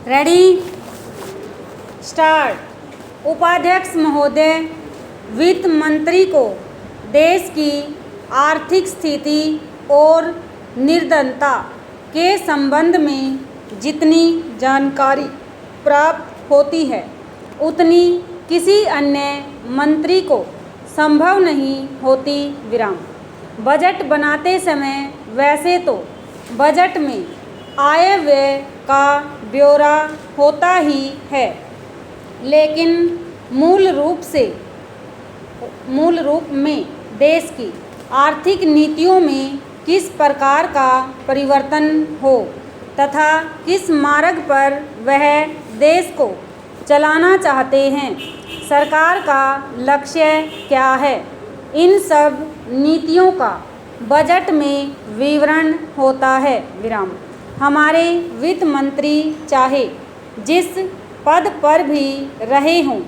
Ready start. उपाध्यक्ष महोदय, वित्त मंत्री को देश की आर्थिक स्थिति और निर्धनता के संबंध में जितनी जानकारी प्राप्त होती है उतनी किसी अन्य मंत्री को संभव नहीं होती। विराम। बजट बनाते समय वैसे तो बजट में आय व्यय का ब्यौरा होता ही है, लेकिन मूल रूप में देश की आर्थिक नीतियों में किस प्रकार का परिवर्तन हो तथा किस मार्ग पर वह देश को चलाना चाहते हैं, सरकार का लक्ष्य क्या है, इन सब नीतियों का बजट में विवरण होता है। विराम। हमारे वित्त मंत्री चाहे जिस पद पर भी रहे हों,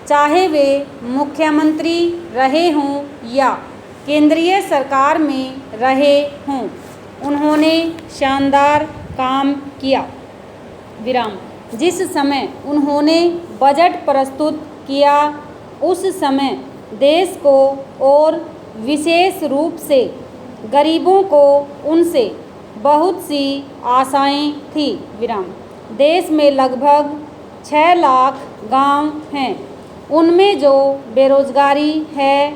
चाहे वे मुख्यमंत्री रहे हों या केंद्रीय सरकार में रहे हों, उन्होंने शानदार काम किया। विराम। जिस समय उन्होंने बजट प्रस्तुत किया उस समय देश को और विशेष रूप से गरीबों को उनसे बहुत सी आशाएं थी। विराम। देश में लगभग 6 लाख गांव हैं। उनमें जो बेरोजगारी है,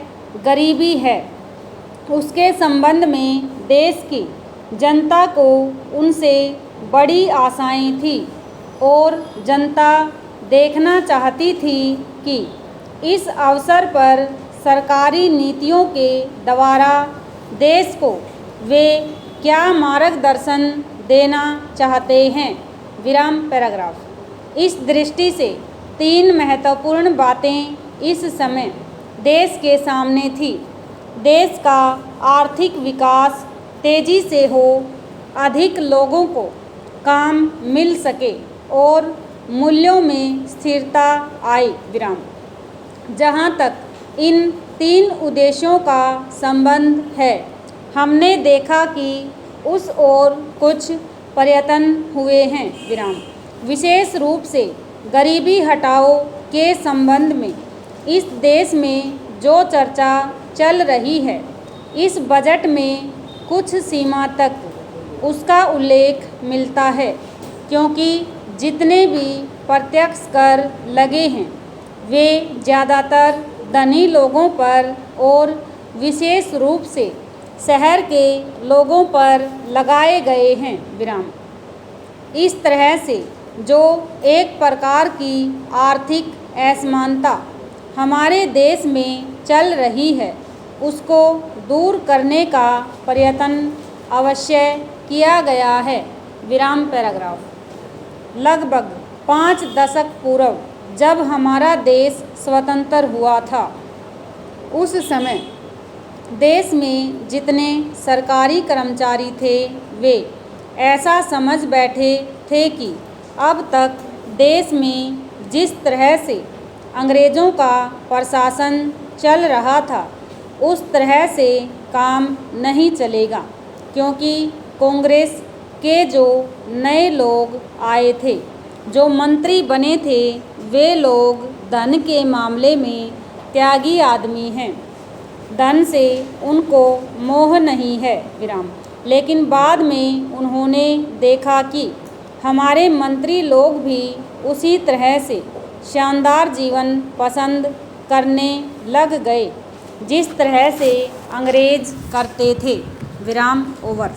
गरीबी है, उसके संबंध में देश की जनता को उनसे बड़ी आशाएं थी और जनता देखना चाहती थी कि इस अवसर पर सरकारी नीतियों के द्वारा देश को वे क्या मार्गदर्शन देना चाहते हैं। विराम। पैराग्राफ। इस दृष्टि से 3 महत्वपूर्ण बातें इस समय देश के सामने थी। देश का आर्थिक विकास तेजी से हो, अधिक लोगों को काम मिल सके और मूल्यों में स्थिरता आए। विराम। जहाँ तक इन 3 उद्देश्यों का संबंध है, हमने देखा कि उस ओर कुछ प्रयत्न हुए हैं। विराम। विशेष रूप से गरीबी हटाओ के संबंध में इस देश में जो चर्चा चल रही है, इस बजट में कुछ सीमा तक उसका उल्लेख मिलता है, क्योंकि जितने भी प्रत्यक्ष कर लगे हैं वे ज़्यादातर धनी लोगों पर और विशेष रूप से शहर के लोगों पर लगाए गए हैं। विराम। इस तरह से जो एक प्रकार की आर्थिक असमानता हमारे देश में चल रही है, उसको दूर करने का प्रयत्न अवश्य किया गया है। विराम। पैराग्राफ। लगभग 5 दशक पूर्व जब हमारा देश स्वतंत्र हुआ था, उस समय देश में जितने सरकारी कर्मचारी थे वे ऐसा समझ बैठे थे कि अब तक देश में जिस तरह से अंग्रेज़ों का प्रशासन चल रहा था उस तरह से काम नहीं चलेगा, क्योंकि कांग्रेस के जो नए लोग आए थे, जो मंत्री बने थे, वे लोग धन के मामले में त्यागी आदमी हैं। धन से उनको मोह नहीं है। विराम। लेकिन बाद में उन्होंने देखा कि हमारे मंत्री लोग भी उसी तरह से शानदार जीवन पसंद करने लग गए जिस तरह से अंग्रेज करते थे। विराम। ओवर।